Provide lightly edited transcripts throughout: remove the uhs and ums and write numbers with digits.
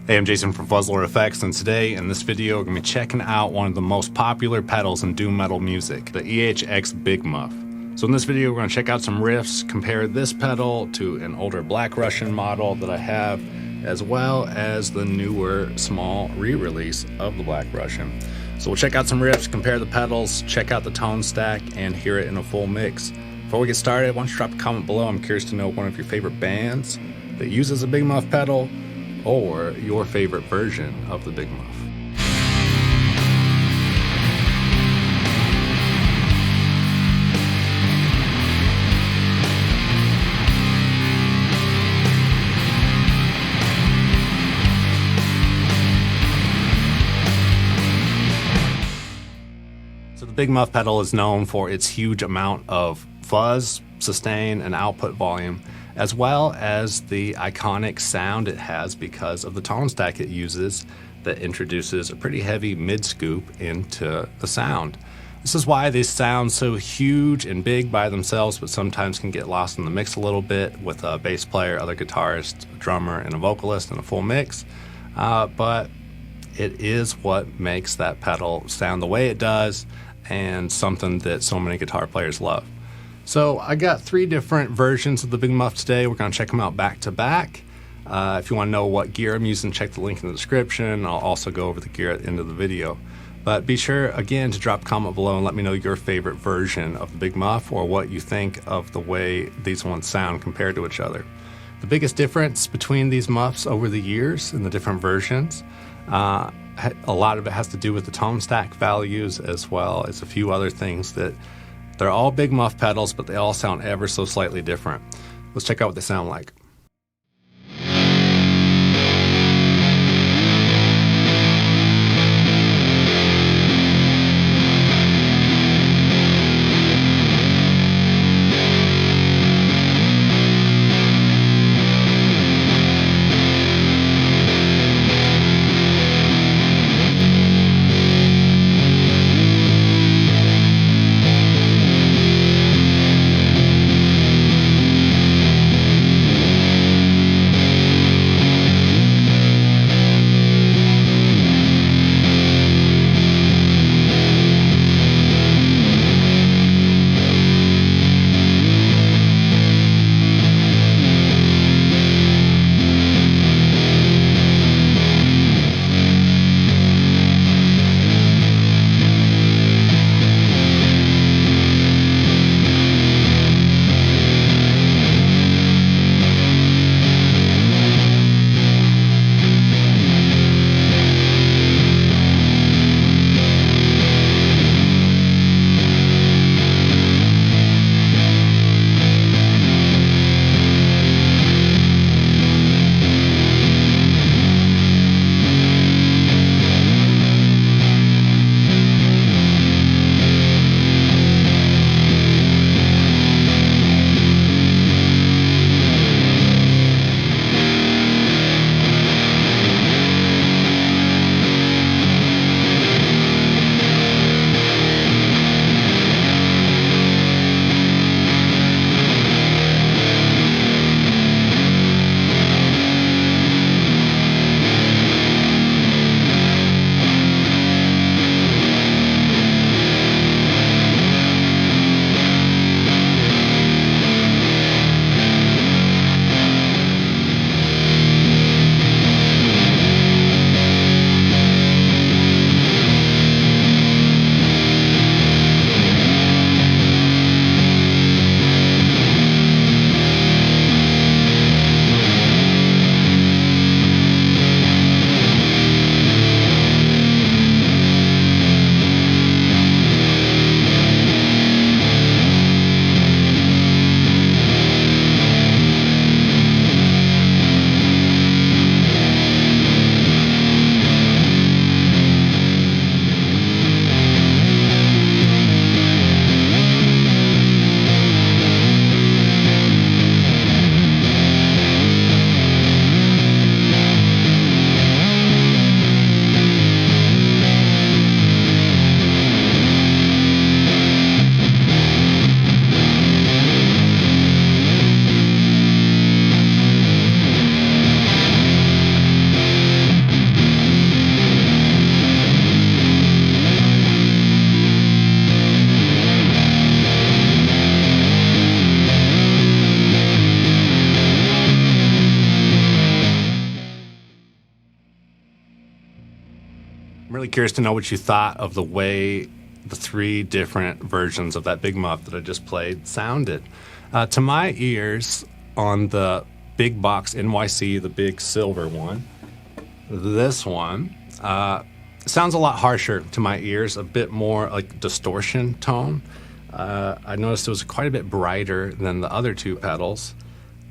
Hey, I'm Jason from Fuzzlord Effects, and today in this video we're going to be checking out one of the most popular pedals in doom metal music, the EHX Big Muff. So in this video we're going to check out some riffs, compare this pedal to an older Black Russian model that I have, as well as the newer small re-release of the Black Russian. So we'll check out some riffs, compare the pedals, check out the tone stack, and hear it in a full mix. Before we get started, why don't you drop a comment below. I'm curious to know one of your favorite bands that uses a Big Muff pedal, or your favorite version of the Big Muff. So the Big Muff pedal is known for its huge amount of fuzz, sustain, and output volume, as well as the iconic sound it has because of the tone stack it uses that introduces a pretty heavy mid-scoop into the sound. This is why they sound so huge and big by themselves, but sometimes can get lost in the mix a little bit with a bass player, other guitarist, a drummer, and a vocalist in a full mix. But it is what makes that pedal sound the way it does, and something that so many guitar players love. So I got 3 different versions of the Big Muff today. We're going to check them out back to back. If you want to know what gear I'm using, check the link in the description. I'll also go over the gear at the end of the video. But be sure, again, to drop a comment below and let me know your favorite version of the Big Muff, or what you think of the way these ones sound compared to each other. The biggest difference between these Muffs over the years and the different versions, a lot of it has to do with the tone stack values, as well as a few other things that they're all Big Muff pedals, but they all sound ever so slightly different. Let's check out what they sound like. really curious to know what you thought of the way the three different versions of that Big Muff that I just played sounded. To my ears, on the big box NYC, the big silver one, this one sounds a lot harsher to my ears, a bit more like distortion tone. I noticed it was quite a bit brighter than the other two pedals.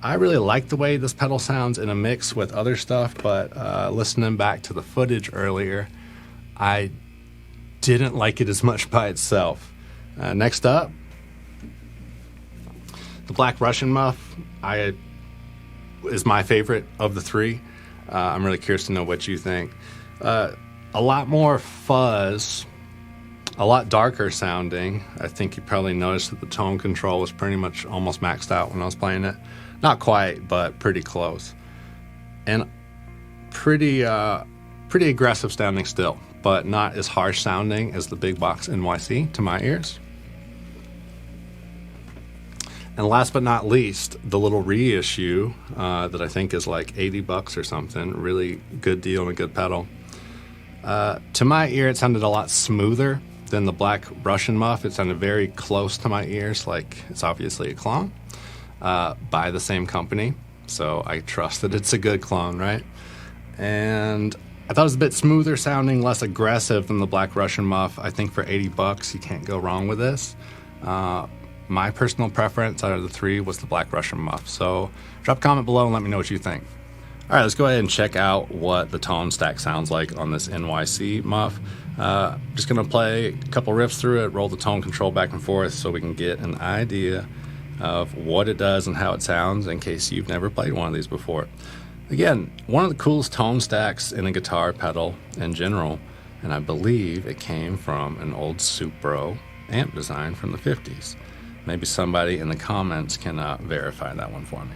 I really like the way this pedal sounds in a mix with other stuff, but listening back to the footage earlier, I didn't like it as much by itself. Next up, the Black Russian Muff is my favorite of the three. I'm really curious to know what you think. A lot more fuzz, a lot darker sounding. I think you probably noticed that the tone control was pretty much almost maxed out when I was playing it. Not quite, but pretty close. And pretty aggressive sounding still, but not as harsh sounding as the big box NYC to my ears. And last but not least, the little reissue that I think is like $80 or something. Really good deal and a good pedal. To my ear, it sounded a lot smoother than the Black Russian Muff. It sounded very close to my ears, like it's obviously a clone by the same company. So I trust that it's a good clone, right? And I thought it was a bit smoother sounding, less aggressive than the Black Russian Muff. I think for $80, you can't go wrong with this. My personal preference out of the three was the Black Russian Muff. So drop a comment below and let me know what you think. All right, let's go ahead and check out what the tone stack sounds like on this NYC Muff. Just gonna play a couple riffs through it, roll the tone control back and forth so we can get an idea of what it does and how it sounds in case you've never played one of these before. Again, one of the coolest tone stacks in a guitar pedal in general, and I believe it came from an old Supro amp design from the 50s. Maybe somebody in the comments can verify that one for me.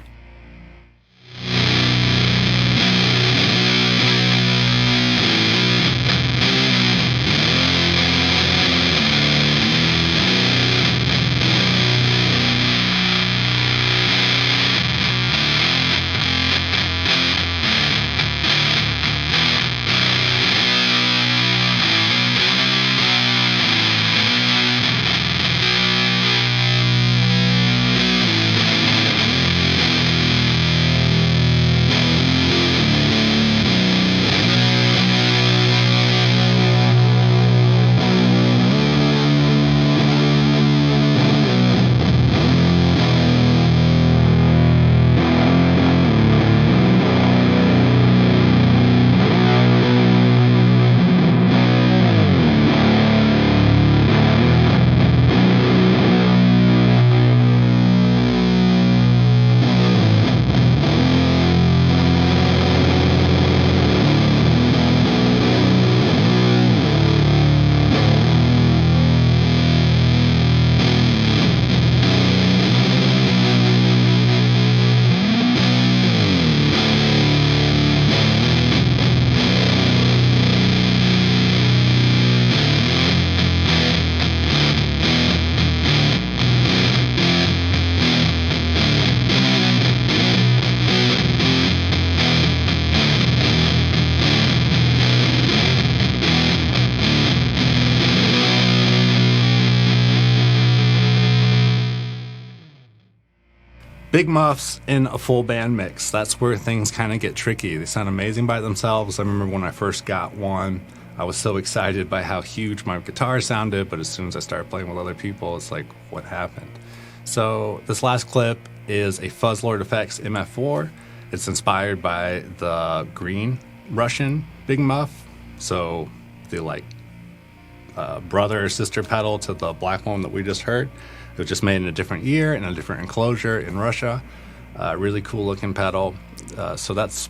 Big Muffs in a full band mix. That's where things kind of get tricky. They sound amazing by themselves. I remember when I first got one, I was so excited by how huge my guitar sounded, but as soon as I started playing with other people, it's like, what happened? So this last clip is a Fuzzlord Effects MF4. It's inspired by the green Russian Big Muff. So the brother or sister pedal to the black one that we just heard. It was just made in a different year in a different enclosure in Russia. Really cool looking pedal. So that's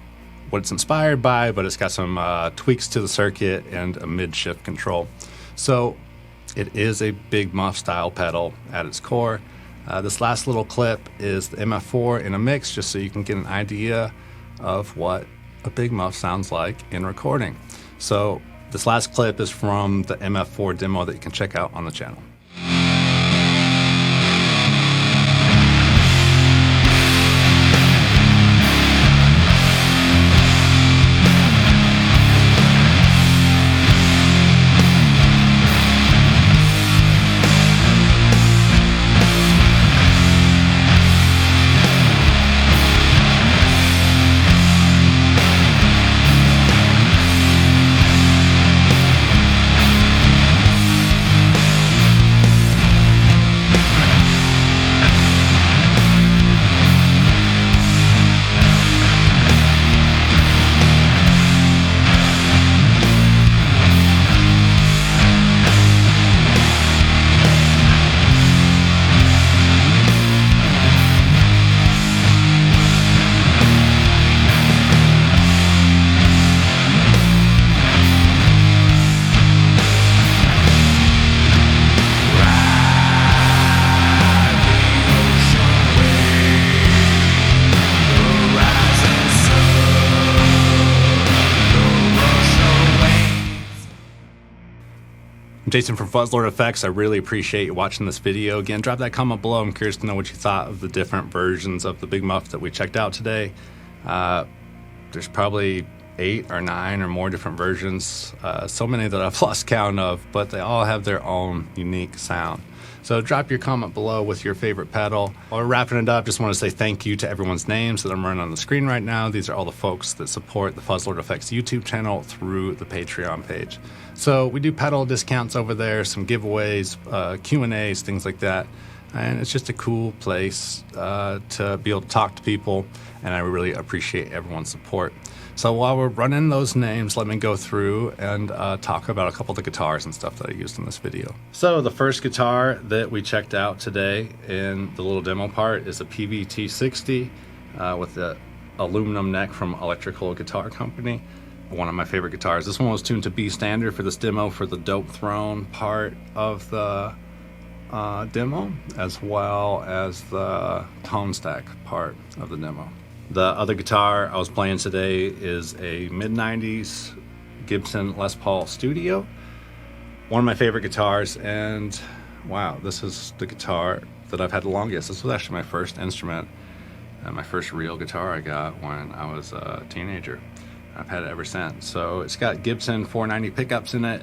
what it's inspired by, but it's got some tweaks to the circuit and a mid-shift control. So it is a Big Muff style pedal at its core. This last little clip is the MF4 in a mix, just so you can get an idea of what a Big Muff sounds like in recording. So this last clip is from the MF4 demo that you can check out on the channel. I'm Jason from Fuzzlord Effects. I really appreciate you watching this video. Again, drop that comment below. I'm curious to know what you thought of the different versions of the Big Muff that we checked out today. There's probably 8 or 9 or more different versions, so many that I've lost count of, but they all have their own unique sound. So drop your comment below with your favorite pedal. While we're wrapping it up, just want to say thank you to everyone's names that I'm running on the screen right now. These are all the folks that support the Fuzzlord Effects YouTube channel through the Patreon page. So we do pedal discounts over there, some giveaways, Q&As, things like that. And it's just a cool place to be able to talk to people, and I really appreciate everyone's support. So while we're running those names, let me go through and talk about a couple of the guitars and stuff that I used in this video. So the first guitar that we checked out today in the little demo part is a PVT60 with the aluminum neck from Electrical Guitar Company. One of my favorite guitars. This one was tuned to B standard for this demo for the Dope Throne part of the demo, as well as the tone stack part of the demo. The other guitar I was playing today is a mid-90s Gibson Les Paul Studio. One of my favorite guitars, and wow, this is the guitar that I've had the longest. This was actually my first instrument and my first real guitar I got when I was a teenager. I've had it ever since. So it's got Gibson 490 pickups in it.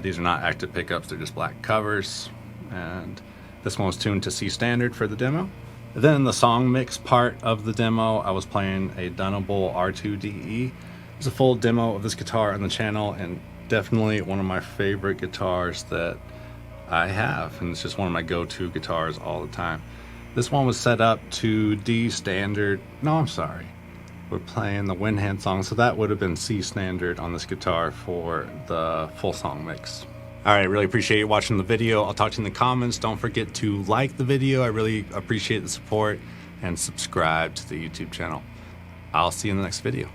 These are not active pickups, they're just black covers. And this one was tuned to C standard for the demo. Then the song mix part of the demo, I was playing a Dunable R2DE. There's a full demo of this guitar on the channel, and definitely one of my favorite guitars that I have, and it's just one of my go-to guitars all the time. This one was set up to D standard. No, I'm sorry. We're playing the Wind Hand song, so that would have been C standard on this guitar for the full song mix. All right, really appreciate you watching the video. I'll talk to you in the comments. Don't forget to like the video. I really appreciate the support, and subscribe to the YouTube channel. I'll see you in the next video.